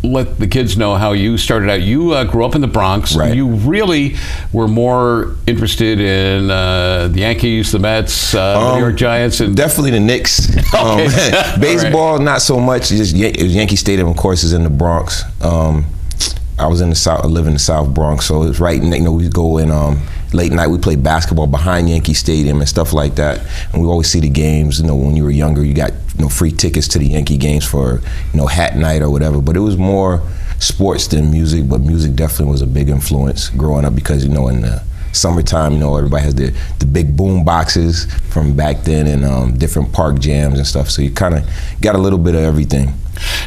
let the kids know how you started out. You grew up in the Bronx. Right. You really were more interested in the Yankees, the Mets, the New York Giants, and definitely the Knicks. Okay. Baseball, not so much. Just Yankee Stadium, of course, is in the Bronx. I was in the South. I live in the South Bronx, so it's right. We go in late night. We play basketball behind Yankee Stadium and stuff like that. And we always see the games. When you were younger, you got free tickets to the Yankee games for hat night or whatever. But it was more sports than music. But music definitely was a big influence growing up because in the summertime, everybody has the big boom boxes from back then and different park jams and stuff. So you kind of got a little bit of everything.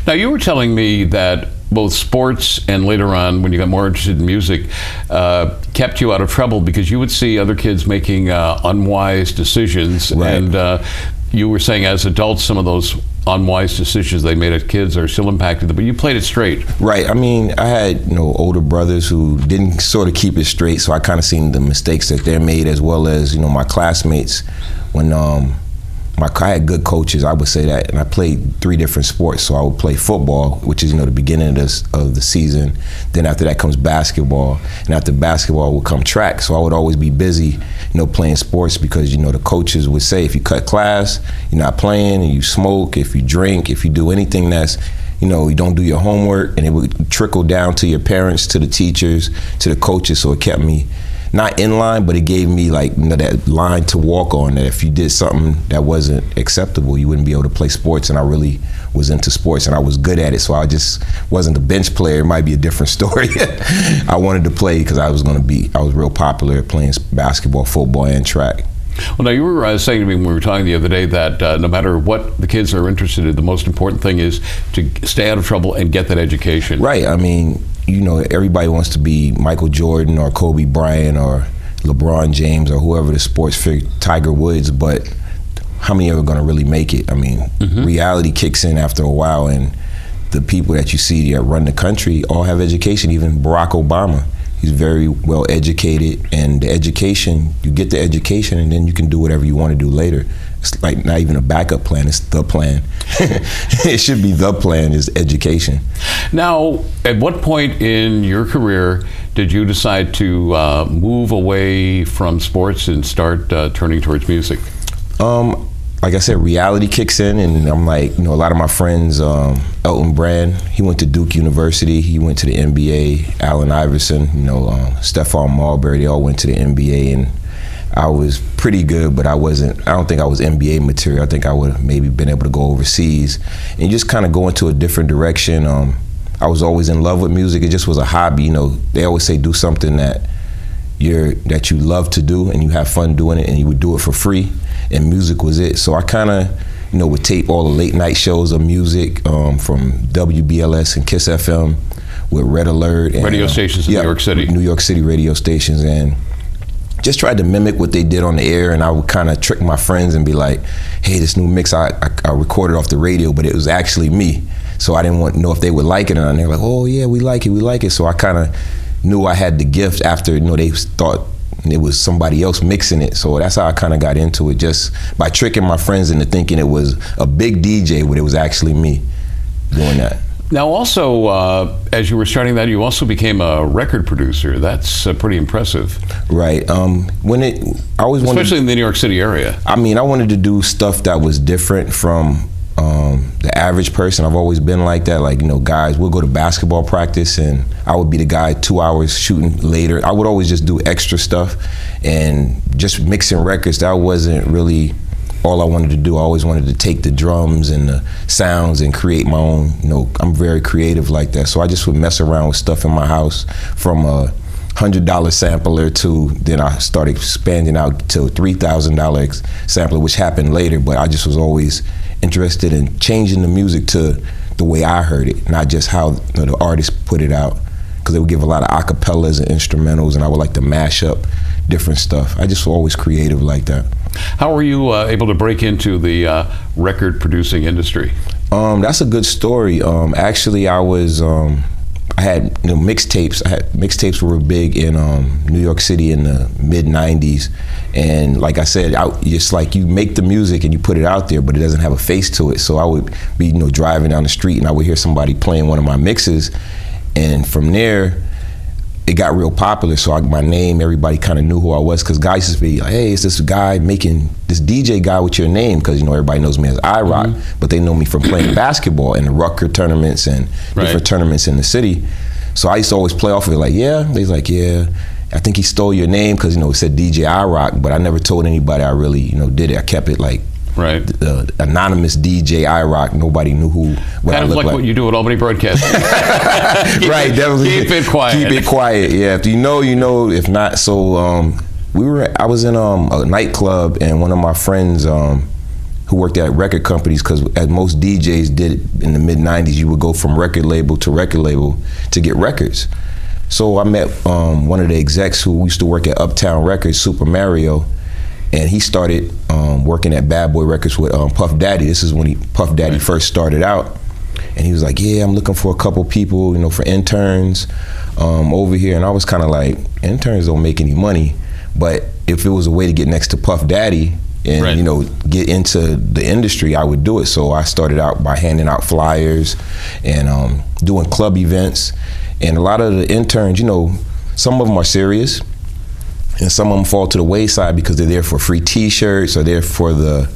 Now, you were telling me that both sports and later on, when you got more interested in music, kept you out of trouble because you would see other kids making unwise decisions. Right. And you were saying as adults, some of those unwise decisions they made as kids are still impacted them, but you played it straight. Right. I mean, I had older brothers who didn't sort of keep it straight, so I kind of seen the mistakes that they made, as well as my classmates. When I had good coaches, I would say that, and I played 3 different sports. So I would play football, which is the beginning of the season. Then after that comes basketball, and after basketball would come track. So I would always be busy, playing sports because the coaches would say if you cut class, you're not playing, and you smoke, if you drink, if you do anything that's you don't do your homework, and it would trickle down to your parents, to the teachers, to the coaches. So it kept me not in line, but it gave me that line to walk on, that if you did something that wasn't acceptable, you wouldn't be able to play sports. And I really was into sports and I was good at it, so I just wasn't a bench player. It might be a different story. I wanted to play because I was real popular at playing basketball, football, and track. Well, now you were saying to me when we were talking the other day that no matter what the kids are interested in, the most important thing is to stay out of trouble and get that education. Right. I mean, everybody wants to be Michael Jordan or Kobe Bryant or LeBron James or whoever the sports figure, Tiger Woods, but how many are going to really make it? I mean, reality kicks in after a while, and the people that you see that run the country all have education. Even Barack Obama, he's very well educated, and the education, you get the education and then you can do whatever you want to do later. It's like not even a backup plan, it's the plan. It should be the plan is education. Now, at what point in your career did you decide to move away from sports and start turning towards music? Like I said, reality kicks in, and I'm like, a lot of my friends, Elton Brand, he went to Duke University, he went to the NBA, Allen Iverson, Stephon Marbury, they all went to the NBA, and I was pretty good, but I don't think I was NBA material. I think I would have maybe been able to go overseas and just kind of go into a different direction. I was always in love with music. It just was a hobby. They always say do something that you love to do and you have fun doing it, and you would do it for free, and music was it. So I kind of would tape all the late night shows of music from WBLS and Kiss FM with Red Alert and radio stations in New York City radio stations, and just tried to mimic what they did on the air. And I would kind of trick my friends and be like, hey, this new mix I recorded off the radio, but it was actually me. So I didn't want to know if they would like it or not. And they were like, oh yeah, we like it. So I kind of knew I had the gift after they thought it was somebody else mixing it. So that's how I kind of got into it, just by tricking my friends into thinking it was a big DJ, but it was actually me doing that. Now also, as you were starting that, you also became a record producer. That's pretty impressive. Right. Especially in the New York City area. I mean, I wanted to do stuff that was different from the average person. I've always been like that. Like, guys, we'll go to basketball practice and I would be the guy 2 hours shooting later. I would always just do extra stuff and just mixing records. That wasn't really all I wanted to do. I always wanted to take the drums and the sounds and create my own. I'm very creative like that. So I just would mess around with stuff in my house, from a $100 sampler to then I started expanding out to a $3,000 sampler, which happened later. But I just was always interested in changing the music to the way I heard it, not just how the artist put it out, because they would give a lot of acapellas and instrumentals, and I would like to mash up different stuff. I just was always creative like that. How were you able to break into the record producing industry? That's a good story. Actually, I I had mixtapes. Mixtapes were big in New York City in the mid '90s, and like I said, it's like you make the music and you put it out there, but it doesn't have a face to it. So I would be driving down the street and I would hear somebody playing one of my mixes, and from there it got real popular. So my name, everybody kind of knew who I was, because guys used to be like, hey, it's this guy making this DJ guy with your name, because everybody knows me as iRoc, but they know me from playing basketball in the Rucker tournaments and different tournaments in the city. So I used to always play off of it like, yeah. They's like, yeah, I think he stole your name, because it said DJ iRoc, but I never told anybody I really did it. I kept it like the anonymous DJ iRoc. Nobody knew what I looked like. What you do at Albany Broadcasting. Right, definitely. Keep it quiet. Keep it quiet. Yeah, if you know, you know. If not, so I was in a nightclub, and one of my friends who worked at record companies, because as most DJs did in the mid '90s, you would go from record label to record label to get records. So I met one of the execs who used to work at Uptown Records, Super Mario. And he started working at Bad Boy Records with Puff Daddy. This is when Puff Daddy first started out. And he was like, yeah, I'm looking for a couple people, for interns over here. And I was kind of like, interns don't make any money. But if it was a way to get next to Puff Daddy and, get into the industry, I would do it. So I started out by handing out flyers and doing club events. And a lot of the interns, some of them are serious, and some of them fall to the wayside because they're there for free T-shirts or they're for the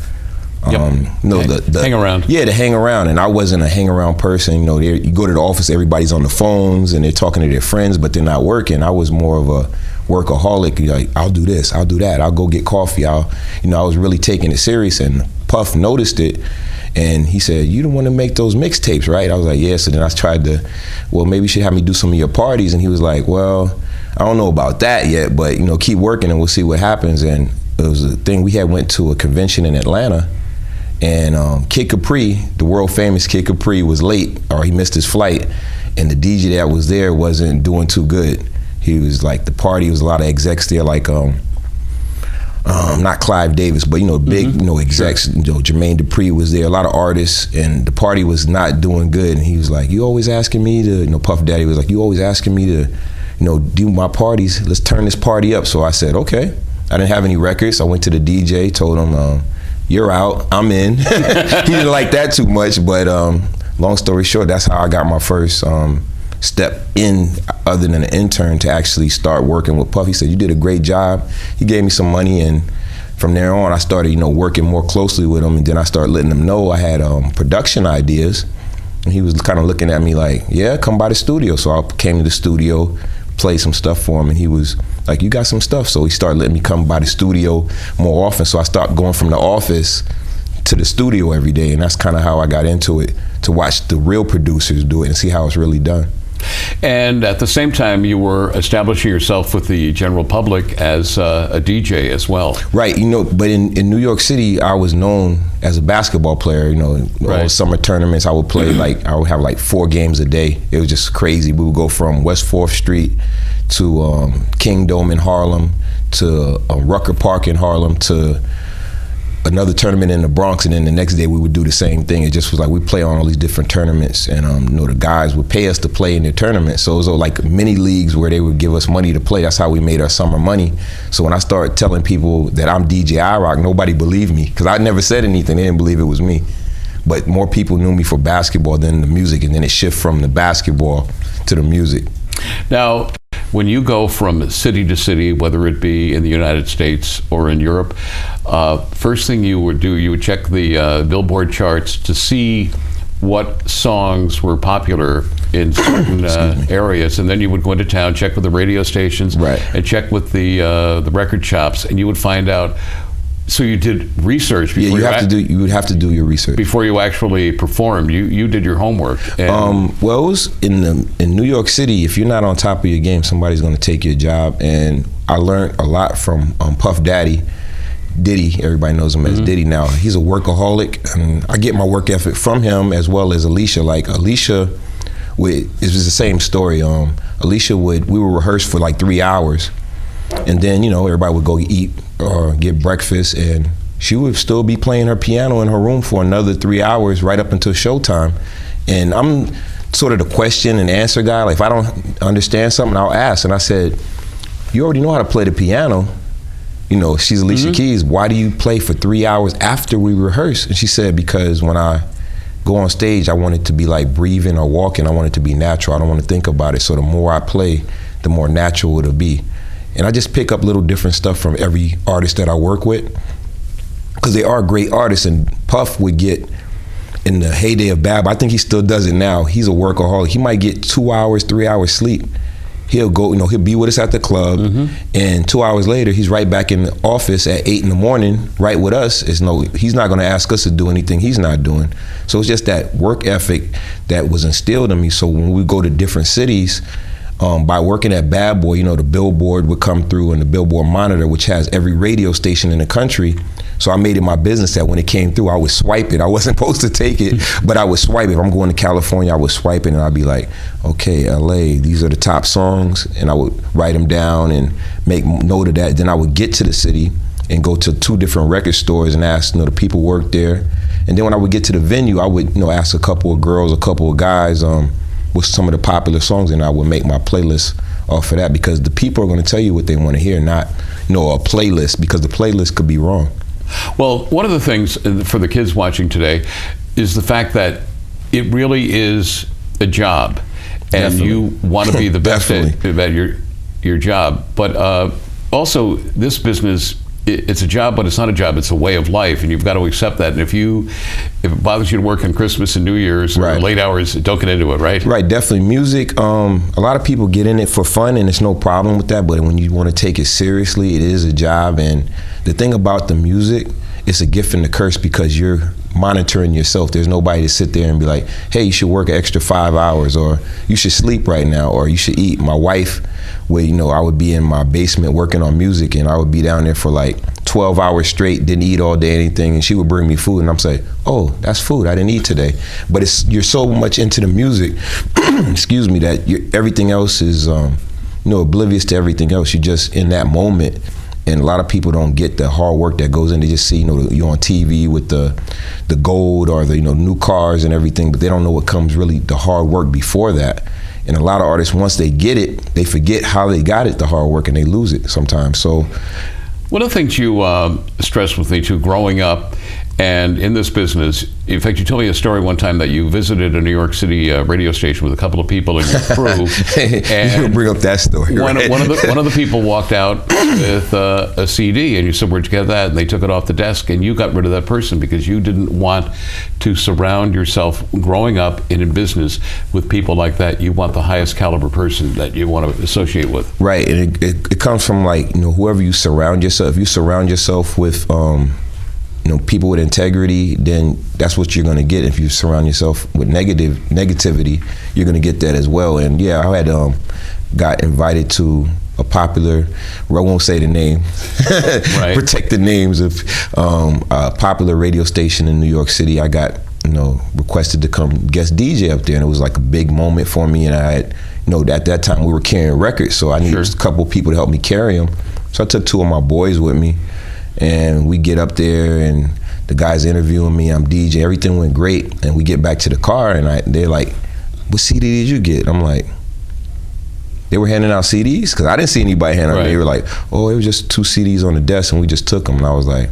hang around. Yeah, to hang around. And I wasn't a hang around person. You go to the office, everybody's on the phones and they're talking to their friends, but they're not working. I was more of a workaholic. Like, I'll do this, I'll do that, I'll go get coffee. I was really taking it serious. And Puff noticed it, and he said, "You don't want to make those mixtapes, right?" I was like, "Yeah." So then I tried to, well, maybe you should have me do some of your parties. And he was like, "Well, I don't know about that yet, but keep working and we'll see what happens." And it was a thing. We went to a convention in Atlanta, and Kid Capri, the world famous Kid Capri, was late, or he missed his flight, and the DJ that was there wasn't doing too good. He was like, the party was a lot of execs there, like not Clive Davis, but big execs. Jermaine Dupri was there, a lot of artists, and the party was not doing good. And he was like, "You always asking me to," Puff Daddy was like, "You always asking me to do my parties. Let's turn this party up." So I said, okay. I didn't have any records. I went to the DJ, told him, "You're out, I'm in." He didn't like that too much, but long story short, that's how I got my first step in, other than an intern, to actually start working with Puff. He said, "You did a great job." He gave me some money, and from there on, I started, working more closely with him, and then I started letting him know I had production ideas. And he was kind of looking at me like, "Yeah, come by the studio." So I came to the studio, played some stuff for him, and he was like, "You got some stuff." So he started letting me come by the studio more often. So I started going from the office to the studio every day, and that's kind of how I got into it, to watch the real producers do it and see how it's really done. And at the same time, you were establishing yourself with the general public as a DJ as well. Right, but in New York City, I was known as a basketball player. All summer tournaments, I would play I would have like 4 games a day. It was just crazy. We would go from West 4th Street to King Dome in Harlem, to Rucker Park in Harlem, to another tournament in the Bronx, and then the next day we would do the same thing. It just was like we play on all these different tournaments, and the guys would pay us to play in their tournaments. So it was like mini leagues where they would give us money to play. That's how we made our summer money. So when I started telling people that I'm DJ iRoc, nobody believed me, because I never said anything. They didn't believe it was me. But more people knew me for basketball than the music, and then it shifted from the basketball to the music. Now, when you go from city to city, whether it be in the United States or in Europe, first thing you would do, you would check the Billboard charts to see what songs were popular in certain areas, and then you would go into town, check with the radio stations, and check with the record shops, and you would find out. So you did research before you would have to do your research before you actually performed. You did your homework. Well, it was in New York City. If you're not on top of your game, somebody's going to take your job. And I learned a lot from Puff Daddy, Diddy. Everybody knows him as Diddy now. He's a workaholic, and I get my work ethic from him, as well as Alicia. Like Alicia, it was the same story. Alicia we would rehearse for like 3 hours, and then everybody would go eat or get breakfast, and she would still be playing her piano in her room for another 3 hours right up until showtime. And I'm sort of the question and answer guy. Like if I don't understand something, I'll ask. And I said, you already know how to play the piano. You know, she's Alicia Keys. Why do you play for 3 hours after we rehearse? And she said, because when I go on stage, I want it to be like breathing or walking. I want it to be natural. I don't want to think about it. So the more I play, the more natural it'll be. And I just pick up little different stuff from every artist that I work with, because they are great artists. And Puff would get, in the heyday of Bab, I think he still does it now. He's a workaholic. He might get 2 hours, 3 hours sleep. He'll go, he'll be with us at the club, and 2 hours later, he's right back in the office at 8 in the morning, right with us. He's not going to ask us to do anything he's not doing. So it's just that work ethic that was instilled in me. So when we go to different cities, by working at Bad Boy, the Billboard would come through, and the Billboard Monitor, which has every radio station in the country. So I made it my business that when it came through, I would swipe it. I wasn't supposed to take it, but I would swipe it. If I'm going to California, I would swipe it, and I'd be like, okay, LA, these are the top songs, and I would write them down and make note of that. Then I would get to the city and go to 2 different record stores and ask, the people work there. And then when I would get to the venue, I would, ask a couple of girls, a couple of guys, with some of the popular songs, and I would make my playlist off of that, because the people are going to tell you what they want to hear, not a playlist, because the playlist could be wrong. Well, one of the things for the kids watching today is the fact that it really is a job, and Definitely. you want to be the best at your job. But also, this business, it's a job, but it's not a job. It's a way of life, and you've got to accept that. And if it bothers you to work on Christmas and New Year's or late hours, don't get into it, right? Right, definitely. Music, a lot of people get in it for fun, and there's no problem with that. But when you want to take it seriously, it is a job. And the thing about the music, it's a gift and a curse, because you're monitoring yourself. There's nobody to sit there and be like, hey, you should work an extra 5 hours, or you should sleep right now, or you should eat. My wife would, I would be in my basement working on music, and I would be down there for like 12 hours straight, didn't eat all day, anything, and she would bring me food, and I'm saying, oh, that's food, I didn't eat today. But you're so much into the music, excuse me, that everything else is, oblivious to everything else. You're just in that moment. And a lot of people don't get the hard work that goes in. They just see, you're on TV with the gold or the, new cars and everything, but they don't know what comes really, the hard work before that. And a lot of artists, once they get it, they forget how they got it, the hard work, and they lose it sometimes. So, one of the things you stressed with me too, growing up and in this business, in fact, you told me a story one time that you visited a New York City radio station with a couple of people in your crew. And you bring up that story. One of the people walked out with a CD, and you said, where'd you get that? And they took it off the desk, and you got rid of that person because you didn't want to surround yourself growing up in business with people like that. You want the highest caliber person that you want to associate with. Right, and it comes from whoever you surround yourself. If you surround yourself with people with integrity, then that's what you're going to get. If you surround yourself with negativity, you're going to get that as well. And yeah, I had got invited to a popular, I won't say the name, right. Protect the names of a popular radio station in New York City. I got requested to come guest DJ up there, and it was like a big moment for me. And I had, at that time we were carrying records, so I needed a couple of people to help me carry them. So I took 2 of my boys with me. And we get up there, and the guy's interviewing me. I'm DJ. Everything went great. And we get back to the car, and they're like, "What CD did you get?" I'm like, "They were handing out CDs?" Because I didn't see anybody handing out. They were like, "Oh, it was just 2 CDs on the desk, and we just took them." And I was like,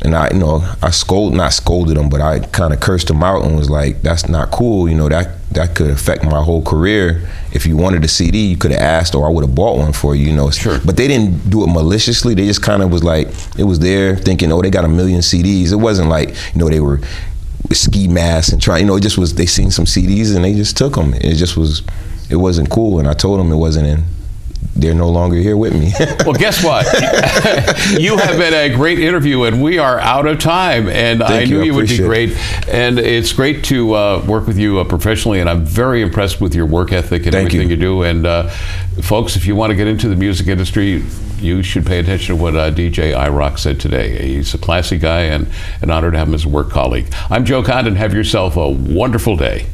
and I not scolded them, but I kind of cursed them out and was like, "That's not cool. That could affect my whole career. If you wanted a CD, you could have asked, or I would have bought one for you, Sure. But they didn't do it maliciously. They just kind of was like, it was there thinking, oh, they got 1 million CDs. It wasn't like, they were ski masks and trying, it just was, they seen some CDs and they just took them. It wasn't cool. And I told them it wasn't they're no longer here with me. Well, guess what? You have been a great interview, and we are out of time. And I knew you would be great. And it's great to work with you professionally, and I'm very impressed with your work ethic and everything you do. And folks, if you want to get into the music industry, you should pay attention to what DJ iRoc said today. He's a classy guy, and an honor to have him as a work colleague. I'm Joe Condon. Have yourself a wonderful day.